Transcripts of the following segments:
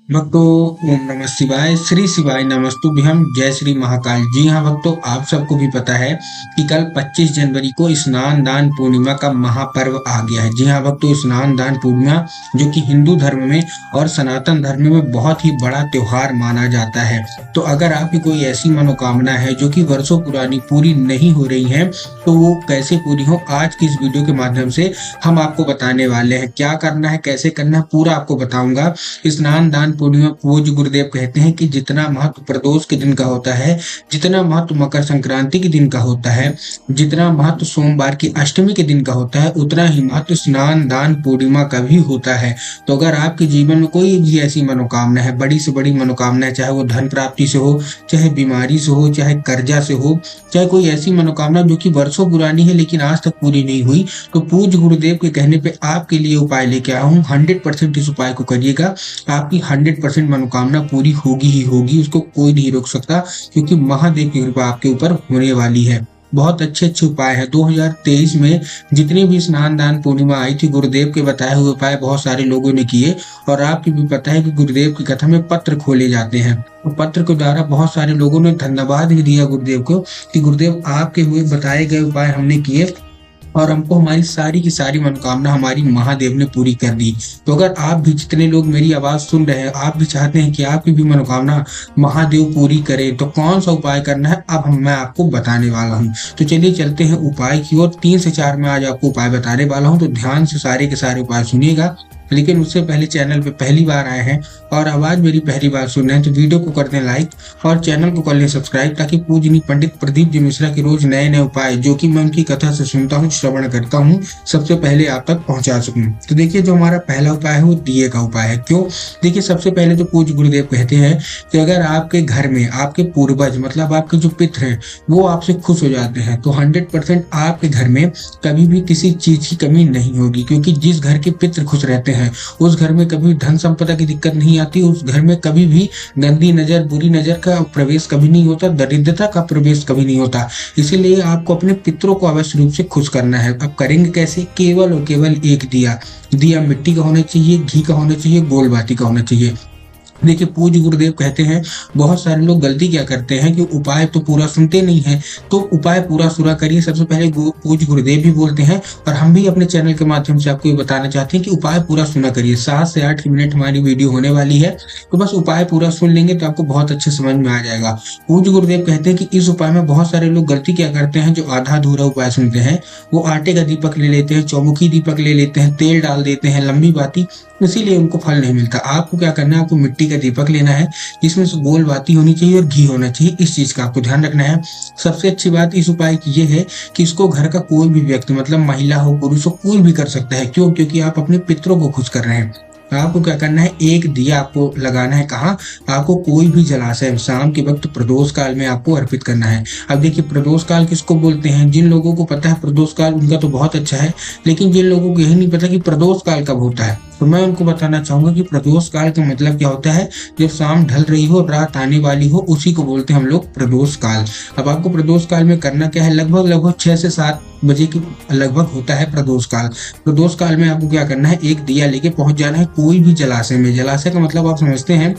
भक्तों, ओम नमः शिवाय, श्री शिवाय नमस्तुभ्यम, जय श्री महाकाल। जी हाँ भक्तों, आप सबको भी पता है कि कल 25 जनवरी को स्नान दान पूर्णिमा का महापर्व आ गया है। जी हाँ भक्तों, स्नान दान पूर्णिमा जो कि हिंदू धर्म में और सनातन धर्म में बहुत ही बड़ा त्योहार माना जाता है। तो अगर आपकी कोई ऐसी मनोकामना है जो कि वर्षों पुरानी पूरी नहीं हो रही है, तो वो कैसे पूरी हो, आज की इस वीडियो के माध्यम से हम आपको बताने वाले हैं। क्या करना है, कैसे करना है, पूरा आपको बताऊंगा। स्नान दान पूर्णिमा पूज्य गुरुदेव कहते हैं कि जितना महत्व प्रदोष के दिन का होता है, जितना महत्व मकर संक्रांति के दिन का होता है, जितना महत्व सोमवार की अष्टमी के दिन का होता है, उतना ही महत्व स्नान दान पूर्णिमा का भी होता है। तो अगर आपके जीवन में कोई भी ऐसी मनोकामना है, बड़ी से बड़ी मनोकामना है, चाहे वो धन प्राप्ति से हो, चाहे बीमारी से हो, चाहे कर्जा से हो, चाहे कोई ऐसी मनोकामना जो कि वर्षों पुरानी है लेकिन आज तक पूरी नहीं हुई, तो पूज्य गुरुदेव के कहने पे आपके लिए उपाय लेके आया हूँ। 100% इस उपाय को करिएगा, आपकी 100% मनोकामना पूरी होगी ही होगी, उसको कोई नहीं रोक सकता, क्योंकि महादेव की कृपा आपके ऊपर होने वाली है। बहुत अच्छे अच्छे उपाय है। 2023 में जितनी भी स्नान दान पूर्णिमा आई थी, गुरुदेव के बताए हुए उपाय बहुत सारे लोगों ने किए। और आपकी भी पता है कि गुरुदेव की कथा में पत्र खोले जाते हैं, तो पत्र के द्वारा बहुत सारे लोगों ने धन्यवाद भी दिया गुरुदेव को कि गुरुदेव आपके हुए बताए गए उपाय हमने किए और हमको हमारी सारी की सारी मनोकामना हमारी महादेव ने पूरी कर दी। तो अगर आप भी, जितने लोग मेरी आवाज सुन रहे हैं, आप भी चाहते हैं कि आपकी भी मनोकामना महादेव पूरी करे, तो कौन सा उपाय करना है अब मैं आपको बताने वाला हूँ। तो चलिए चलते हैं उपाय की ओर। 3 से 4 मैं आज आपको उपाय बताने वाला हूँ, तो ध्यान से सारे के सारे उपाय सुनिएगा। लेकिन उससे पहले चैनल पे पहली बार आए हैं और आवाज मेरी पहली बार सुन रहे हैं, तो वीडियो को कर दें लाइक और चैनल को कर लें सब्सक्राइब, ताकि पूजनीय पंडित प्रदीप जी मिश्रा के रोज नए नए उपाय जो कि मैं उनकी कथा से सुनता हूँ, श्रवण करता हूँ, सबसे पहले आप तक पहुंचा सकूं। तो देखिए, जो हमारा पहला उपाय है वो दिए का उपाय है। क्यों? देखिए, सबसे पहले तो पूज्य गुरुदेव कहते हैं कि अगर आपके घर में आपके पूर्वज, मतलब आपके जो पितृ हैं, वो आपसे खुश हो जाते हैं, तो 100% आपके घर में कभी भी किसी चीज की कमी नहीं होगी। क्योंकि जिस घर के पितृ खुश रहते हैं उस घर में कभी धन संपदा की दिक्कत नहीं आती, उस घर में कभी भी गंदी नजर, बुरी नजर का प्रवेश कभी नहीं होता, दरिद्रता का प्रवेश कभी नहीं होता। इसीलिए आपको अपने पितरों को अवश्य रूप से खुश करना है। अब करेंगे कैसे? केवल और केवल एक दिया मिट्टी का होना चाहिए, घी का होना चाहिए, गोल बाती का होना चाहिए। देखिए, पूज्य गुरुदेव कहते हैं, बहुत सारे लोग गलती क्या करते हैं कि उपाय तो पूरा सुनते नहीं है, तो उपाय पूरा सुना करिए। सबसे पहले पूज्य गुरुदेव भी बोलते हैं और हम भी अपने चैनल के माध्यम से आपको ये बताना चाहते हैं कि उपाय पूरा सुना करिए। 7 से 8 मिनट हमारी वीडियो होने वाली है, तो बस उपाय पूरा सुन लेंगे तो आपको बहुत अच्छे समझ में आ जाएगा। पूज्य गुरुदेव कहते हैं कि इस उपाय में बहुत सारे लोग गलती क्या करते हैं, जो आधा अधूरा उपाय सुनते हैं, वो आटे का दीपक ले लेते हैं, चौमुखी दीपक ले लेते हैं, तेल डाल देते हैं, लंबी बाती, इसीलिए उनको फल नहीं मिलता। आपको क्या करना है, आपको मिट्टी का दीपक लेना है, जिसमें से गोल बाती होनी चाहिए और घी होना चाहिए। इस चीज का आपको ध्यान रखना है। सबसे अच्छी बात इस उपाय की ये है कि इसको घर का कोई भी व्यक्ति, मतलब महिला हो पुरुष हो, कोई भी कर सकता है। क्यों? क्योंकि आप अपने पितरों को खुश कर रहे हैं। आपको क्या करना है, एक दिया आपको लगाना है। कहाँ? आपको कोई भी जलाशय शाम के वक्त प्रदोष काल में आपको अर्पित करना है। अब देखिए, प्रदोष काल किसको बोलते हैं? जिन लोगों को पता है प्रदोष काल, उनका तो बहुत अच्छा है, लेकिन जिन लोगों को यही नहीं पता कि प्रदोष काल कब होता है, तो मैं उनको बताना चाहूंगा कि प्रदोष काल का मतलब क्या होता है। जब शाम ढल रही हो, रात आने वाली हो, उसी को बोलते हैं हम लोग प्रदोष काल। अब आपको प्रदोष काल में करना क्या है, लगभग 6 से 7 बजे के लगभग होता है प्रदोष काल। प्रदोष काल में आपको क्या करना है, एक दिया लेके पहुंच जाना है कोई भी जलाशय में। जलाशय का मतलब आप समझते हैं,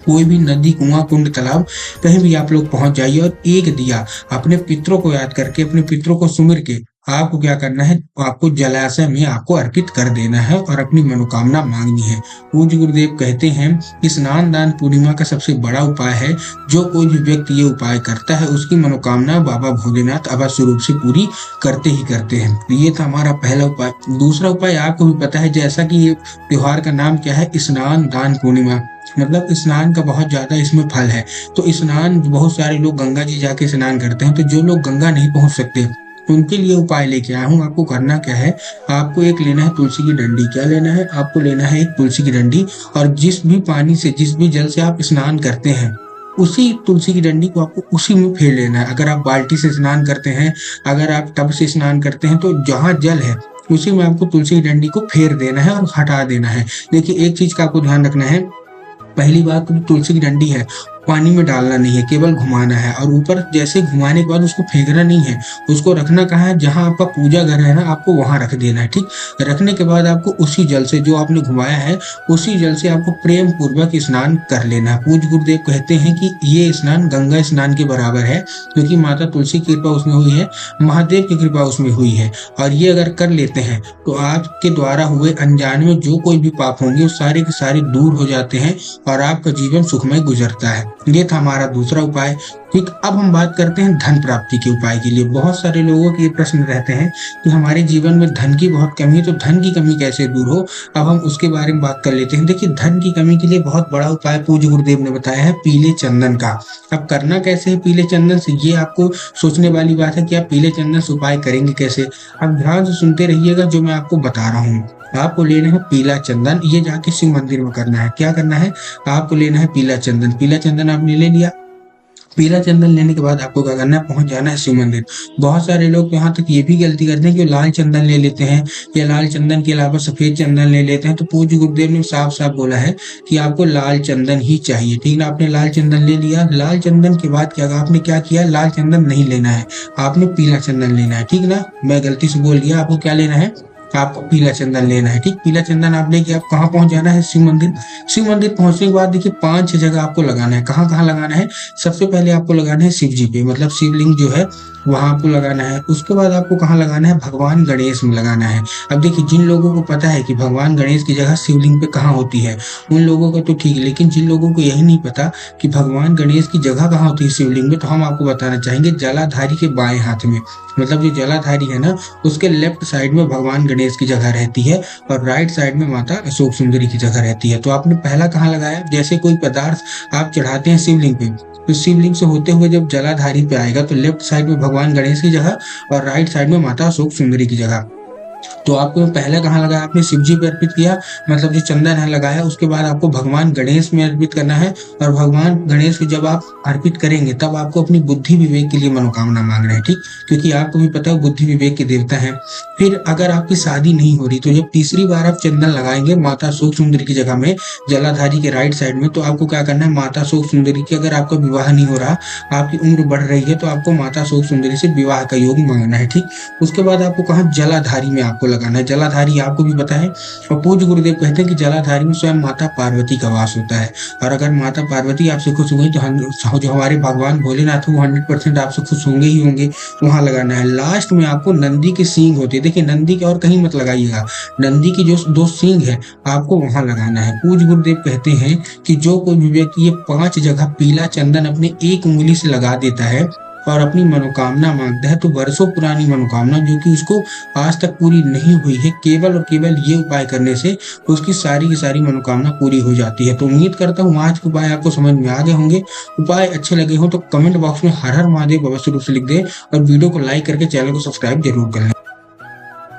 कोई भी नदी, कुआं, कुंड, तालाब, कहीं भी आप लोग पहुंच जाइए और एक दिया अपने पितरों को याद करके, अपने पितरों को सुमिर के आपको क्या करना है, आपको जलाशय में आपको अर्पित कर देना है और अपनी मनोकामना मांगनी है। पूज्य गुरुदेव कहते हैं कि स्नान दान पूर्णिमा का सबसे बड़ा उपाय है। जो कोई भी व्यक्ति ये उपाय करता है, उसकी मनोकामना बाबा भोलेनाथ अवश्य रूप से पूरी करते ही करते हैं। ये था हमारा पहला उपाय। दूसरा उपाय आपको भी पता है, जैसा कि ये त्योहार का नाम क्या है, स्नान दान पूर्णिमा, मतलब स्नान का बहुत ज्यादा इसमें फल है। तो स्नान, बहुत सारे लोग गंगा जी जाके स्नान करते हैं, तो जो लोग गंगा नहीं पहुंच सकते उनके लिए उपाय लेके आया हूँ। आपको करना क्या है, आपको एक लेना है तुलसी की डंडी। क्या लेना है? आपको लेना है एक तुलसी की डंडी, और जिस भी पानी से, जिस भी जल से आप स्नान करते हैं, उसी तुलसी की डंडी को आपको उसी में फेर लेना है। अगर आप बाल्टी से स्नान करते हैं, अगर आप टब से स्नान करते हैं, तो जहाँ जल है उसी में आपको तुलसी की डंडी को फेर देना है और हटा देना है। देखिए, एक चीज का आपको ध्यान रखना है। पहली बात तो तुलसी की डंडी है, पानी में डालना नहीं है, केवल घुमाना है। और ऊपर जैसे घुमाने के बाद उसको फेंकना नहीं है, उसको रखना कहाँ है, जहाँ आपका पूजा घर है ना, आपको वहां रख देना है। ठीक, रखने के बाद आपको उसी जल से, जो आपने घुमाया है, उसी जल से आपको प्रेम पूर्वक स्नान कर लेना है। पूज्य गुरुदेव कहते हैं कि ये स्नान गंगा स्नान के बराबर है, क्योंकि माता तुलसी की कृपा उसमें हुई है, महादेव की कृपा उसमें हुई है। और ये अगर कर लेते हैं तो आपके द्वारा हुए अनजाने में जो कोई भी पाप होंगे वो सारे के सारे दूर हो जाते हैं और आपका जीवन सुखमय गुजरता है। ये था हमारा दूसरा उपाय। ठीक, अब हम बात करते हैं धन प्राप्ति के उपाय के लिए। बहुत सारे लोगों के ये प्रश्न रहते हैं कि हमारे जीवन में धन की बहुत कमी है, तो धन की कमी कैसे दूर हो। अब हम उसके बारे में बात कर लेते हैं। देखिए, धन की कमी के लिए बहुत बड़ा उपाय पूज्य गुरुदेव ने बताया है, पीले चंदन का। अब करना कैसे है पीले चंदन से, ये आपको सोचने वाली बात है कि आप पीले चंदन से उपाय करेंगे कैसे। अब ध्यान से सुनते रहिएगा जो मैं आपको बता रहा हूँ। आपको लेना है पीला चंदन, ये जाके शिव मंदिर में करना है। क्या करना है, आपको लेना है पीला चंदन। पीला चंदन आपने ले लिया, पीला चंदन लेने के बाद आपको क्या करना है, पहुंच जाना है शिव मंदिर। बहुत सारे लोग यहाँ तक ये भी गलती करते हैं कि लाल चंदन ले लेते हैं, या लाल चंदन के अलावा सफेद चंदन ले लेते हैं। तो पूज्य गुरुदेव ने साफ साफ बोला है कि आपको लाल चंदन ही चाहिए। ठीक ना, आपने लाल चंदन ले लिया। लाल चंदन के बाद क्या, आपने क्या किया, लाल चंदन नहीं लेना है, आपने पीला चंदन लेना है। ठीक ना, मैं गलती से बोल दिया, आपको क्या लेना है, आपको पीला चंदन लेना है। ठीक, पीला चंदन आप लेके आप कहाँ पहुंच जाना है, शिव मंदिर। शिव मंदिर पहुंचने के बाद देखिए 5-6 जगह आपको लगाना है। कहाँ कहाँ लगाना है, सबसे पहले आपको लगाना है शिव जी पे, मतलब शिवलिंग जो है वहां आपको लगाना है। उसके बाद आपको कहाँ लगाना है, भगवान गणेश में लगाना है। अब देखिए, जिन लोगों को पता है कि भगवान गणेश की जगह शिवलिंग पे कहाँ होती है, उन लोगों का तो ठीक है, लेकिन जिन लोगों को यही नहीं पता कि भगवान गणेश की जगह कहाँ होती है शिवलिंग में, तो हम आपको बताना चाहेंगे, जलाधारी के बाएं हाथ में, मतलब जो जलाधारी है ना, उसके लेफ्ट साइड में भगवान गणेश की जगह रहती है और राइट साइड में माता अशोक सुंदरी की जगह रहती है। तो आपने पहला कहाँ लगाया, जैसे कोई पदार्थ आप चढ़ाते हैं शिवलिंग पे, तो शिवलिंग से होते हुए जब जलाधारी पे आएगा तो लेफ्ट साइड में भगवान गणेश की जगह और राइट साइड में माता अशोक सुंदरी की जगह। तो आपको पहले कहाँ लगाया, आपने शिव जी पे अर्पित किया, मतलब जो चंदन है लगाया। उसके बाद आपको भगवान गणेश में अर्पित करना है, और भगवान गणेश को जब आप अर्पित करेंगे तब आपको अपनी बुद्धि विवेक के लिए मनोकामना मांगना है। ठीक, क्योंकि आपको भी पता है बुद्धि विवेक के देवता है। फिर अगर आपकी शादी नहीं हो रही, तो जब तीसरी बार आप चंदन लगाएंगे माता अशोक सुंदरी की जगह में, जलाधारी के राइट साइड में, तो आपको क्या करना है, माता अशोक सुंदरी की, अगर आपका विवाह नहीं हो रहा, आपकी उम्र बढ़ रही है, तो आपको माता अशोक सुंदरी से विवाह का योग मांगना है। ठीक, उसके बाद आपको कहा, जलाधारी में आपको लगाना है। जलाधारी आपको भी पता है, और पूज्य गुरुदेव कहते हैं कि जलाधारी में स्वयं माता पार्वती का वास होता है। और अगर माता पार्वती आपसे खुश हो गई तो जो हमारे भगवान भोलेनाथ वो 100% आपसे खुश होंगे ही होंगे, वहां लगाना है। लास्ट में आपको नंदी के सींग होते हैं, देखिए नंदी के और कहीं मत लगाइएगा, नंदी की जो 2 सींग है आपको वहां लगाना है। पूज्य गुरुदेव कहते हैं कि जो कोई भी व्यक्ति ये 5 जगह पीला चंदन अपने एक उंगली से लगा देता है और अपनी मनोकामना मांगता है, तो वर्षों पुरानी मनोकामना जो कि उसको आज तक पूरी नहीं हुई है, केवल और केवल ये उपाय करने से उसकी सारी की सारी मनोकामना पूरी हो जाती है। तो उम्मीद करता हूँ आज के उपाय आपको समझ में आ गए होंगे। उपाय अच्छे लगे हो तो कमेंट बॉक्स में हर हर महादेव अवश्य रूप से लिख दे, और वीडियो को लाइक करके चैनल को सब्सक्राइब जरूर कर लें।